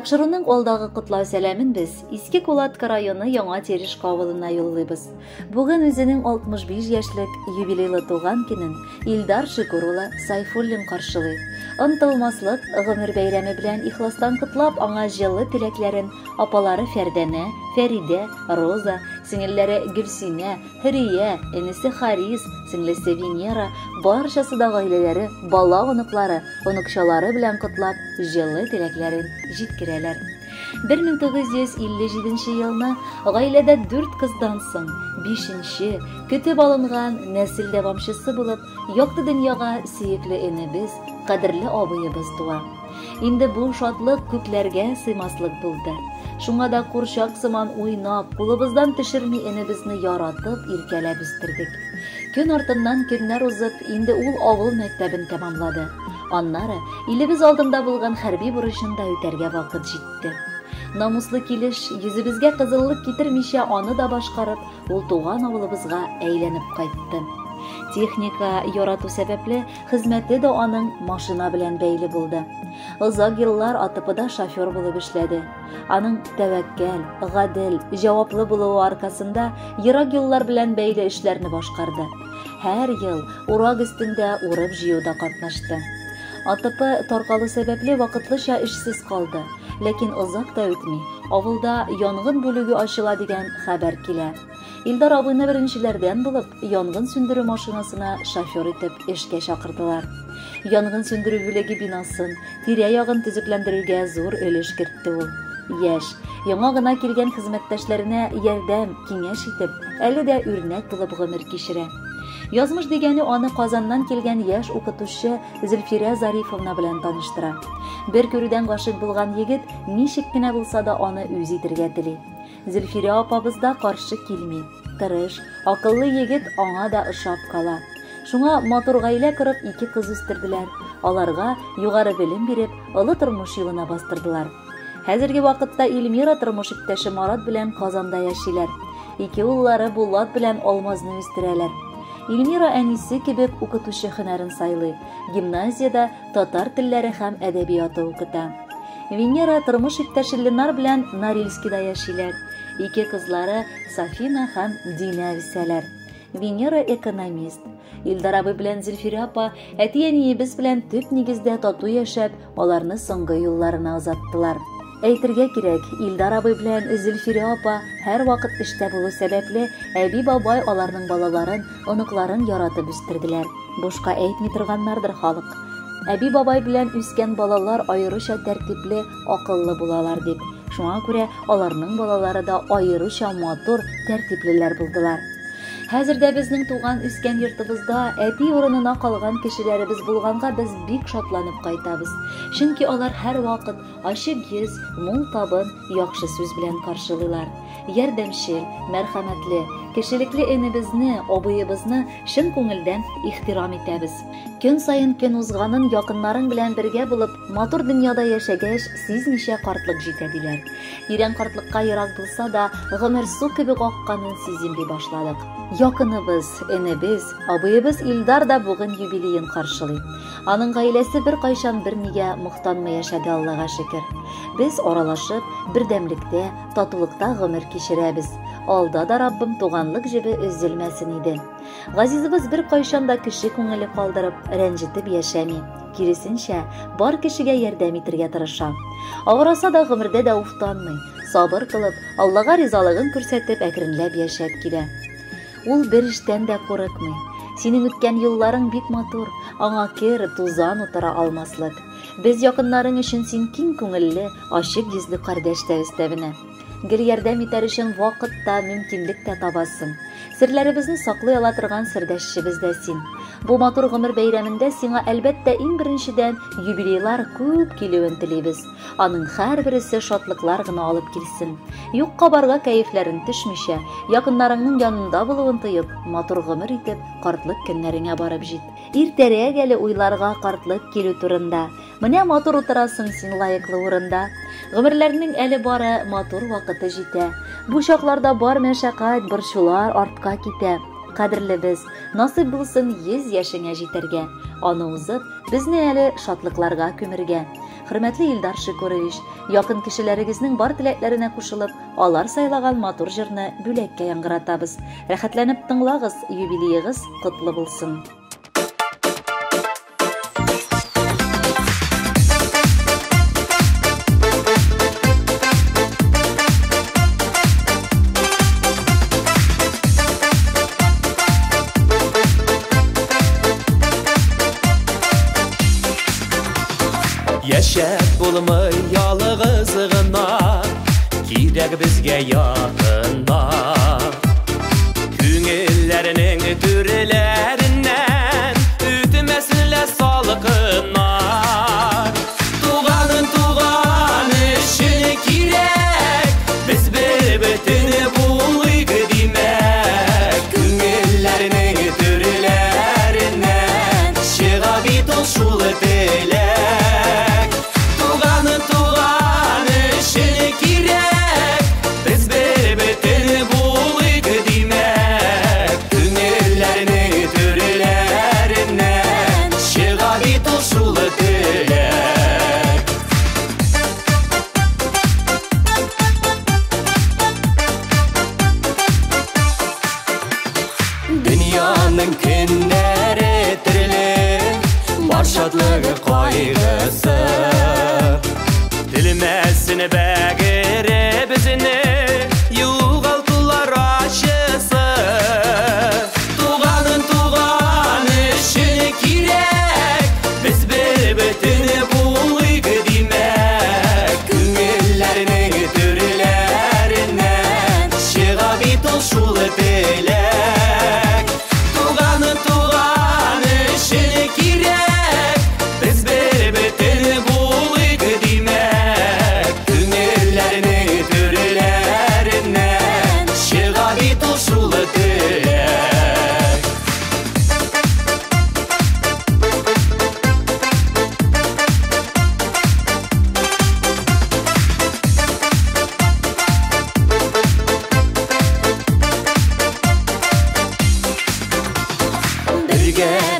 Тапшыруның алдагы котлау сәламен без Иске Кулатка районы Яңа Терешка авылына юллыйбыз. Бүген үзенең 65 яшьлек юбилейлы туган көнен Илдар Шөкүр улы Сайфуллин каршылый. Онытылмаслык гомер бәйрәме белән ихластан котлап, аңа җылы теләкләрен апалары Фәрдәнә, Фәридә, Роза, сеңелләре Гөлсинә, Хөрия, энесе Харис, сеңлесе Венера, барчасы да гаиләләре, бала оныклары, оныкчалары белән котлап, җылы теләкләрен җиткерәләр. 1957 елны гаиләдә 4 кыздан соң 5-нче көтеп алынган нәсел дәвамчысы булып, якты дөньяга сөекле энебез, кадерле абыебыз туа. Инде бу шатлык күкләргә сыймаслык булды. Шуңа да курчак сыман уйнап, кулыбыздан төшерми энебезне яратып, иркәләп үстердек. Көн артыннан көннәр узып, инде ул авыл мәктәбен тәмамлады. Аннары илебез алдында булган хәрби бурычын да үтәргә вакыт җитте. Намуслы килеш, йөзебезгә кызыллык китермичә аны да башкарып, ул туган авылыбызга әйләнеп кайтты. Техника ярату сәбәпле хезмәте дә аның машина белән бәйле булды. Озак еллар АТПда шофер булып эшләде. Аның тәвәккәл, гадел, җаваплы булуы аркасында ерак юллар белән бәйле эшләрне башкарды. Һәр ел урак өстендә урып җыюда катнашты. АТП таркалу сәбәпле вакытлыча эшсез калды, ләкин озак та үтми, авылда янгын бүлеге ачыла дигән хәбәр килә. Илдар абыйны беренчеләрдән булып, янгын сүндерү машинасына шофер итеп эшкә чакырдылар. Янгын сүндерү бүлеге бинасын, тирә-ягын төзекләндерүгә зур өлеш кертте ул. Яшь, яңа гына килгән хезмәттәшләренә ярдәм, киңәш итеп, әле дә үрнәк булып гомер кичерә. Язмыш дигәне аны Казаннан килгән яшь укытучы Зөлфирә Зарифовна белән таныштыра. Бер күрүдән гашык булган егет ничек кенә булса да аны үз итәргә тели. Зөлфирә апабыз да каршы килми. Тырыш, акыллы егет аңа да ошап кала. Шуңа матур гаилә корып 2 кыз үстерделәр. Аларга югары белем биреп, олы тормыш юлына бастырдылар. Хәзерге вакытта Илмира тормыш иптәше Марат белән Казанда яшиләр. 2 уллары Булат белән Алмазны үстерәләр. Илмира әнисе кебек укытучы һөнәрен сайлый. Гимназиядә татар телләре һәм әдәбияты укыта. Венера тормыш иптәше Ленар белән Норильскида яшиләр. 2 кызлары Сафина һәм Динә үсәләр. Венера экономист. Илдар абый белән Зөлфирә апа әти-әниебез белән төп нигездә тату яшәп, аларны соңгы юлларына озаттылар. Әйтергә кирәк, Илдар абый белән Зөлфирә апа һәр вакыт эштә булу сәбәпле әби-бабай аларның балаларын, оныкларын яратып үстерделәр. Бушка әйтми торганнардыр халык. Әби-бабай белән үскән балалар аеруча тәртипле, акыллы булалар дип. Шуңа күрә аларның балалары да аеруча матур, тәртиплеләр булдылар. Хәзердә безнең туган үскән йортыбызда әти урынына калган кешеләребез булганга без бик шатланып кайтабыз. Чөнки алар һәр вакыт ачык йөз, мул табын, яхшы сүз белән каршылыйлар. Ярдәмчел, мәрхәмәтле, кешелекле энебезне, абыебызны чын күңелдән ихтирам итәбез. Көн саен көн узганын якыннарың белән бергә булып, матур дөньяда яшәгәч, сизмичә картлык җитә диләр. Тирән картлыкка ерак булса да, гомер су кебек акканын сизенми башладык. Якыныбыз, энебез, абыебыз Илдар да бүген юбилеен каршылый. Аның гаиләсе бер кайчан бернигә мохтанмый яшәде, Аллага шөкер. Без аралашып, бердәмлектә, татулыкта гомер кичерәбез. Алда да Раббым туганлык җебе өзелмәсен иде. Газизыбыз бер кайчан да кеше күңеле калдырып, рәнҗетеп яшәми. Киресенчә, бар кешегә ярдәм итәргә тырыша. Авыраса да гомердә дә уфтанмый, сабыр кылып, Аллага ризалыгын күрсәтеп, әкренләп яшәп килә. Ул бер эштән дә курыкмый. Синең үткән юлларың бик матур, аңа кер, тузан утыра алмаслык. Без якыннарың өчен син киң күңелле, ачык йөзле кардәш тәвестәбенә. Гел ярдәм итәр өчен вакыт та, мөмкинлек тә табасың. Серләребезне саклый ала торган сердәшчебез дә син. Бу матур гомер бәйрәмендә сиңа әлбәттә иң беренчедән юбилейлар күп килүен телибез. Аның һәрберсе шатлыклар гына алып килсен. Юкка барга кәефләрен төшмичә, якыннарыңның янында булуын тоеп, матур гомер итеп, картлык көннәреңә барып җит. Иртәрәк әле уйларга картлык килү турында. Менә матур утырасың син лаеклы урында. Гомерләрнең әле бары матур вакыты җитә. Бу чакларда бар мәшәкать, борчулар артка китә. Кадерлебез, насыйп булсын 100 яшеңә җитәргә. Аны узып, безне әле шатлыкларга күмергә. hürmetli Ildar Şükürüş, yakın kişilerinizin bar tileklerine kuşulup, alar saylagan matur jırını bülekke yangıratabız. Rahatlanıp tınlağız, yubileyiniz kutlu bulsun. Yaşap bulmay yalğızlığına, kirek bizge yakına. Küngüllerinin türlerinden ütmesinler salgına. Tuğanın işini kirek, biz bir bütünü bulayık demek. Küngüllerinin türlerinden çığa bir toşul dilek. Dünyanın günleri dirili, var şadlığı kaygısı. Dilmezsin bəgiri bizini, yuğaltılar aşısı. Tuğanın işini kirek, biz bir bütünü bulayık demek. Küngüllerinin türlerinden çığa bir toşul dilek.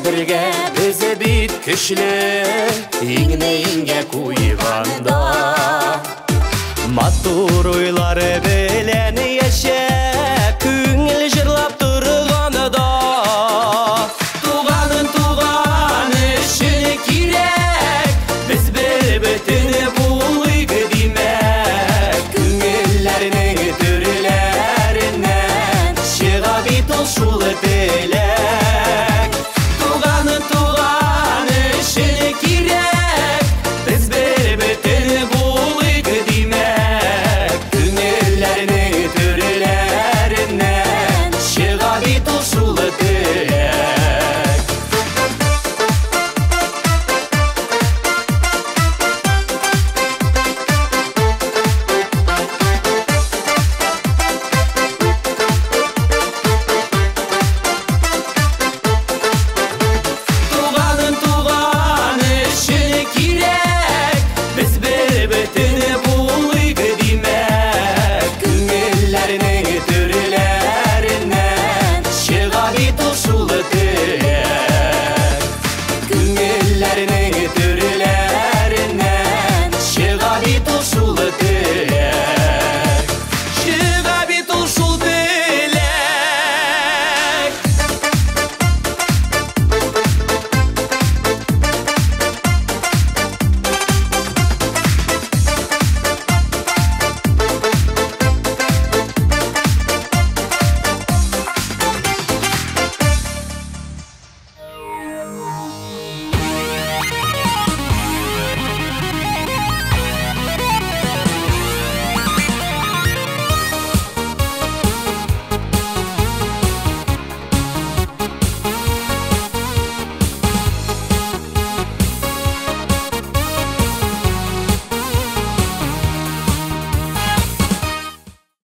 Birge bize bit küşlü, iğne kuyganda. Matur uyları bilen yaşa.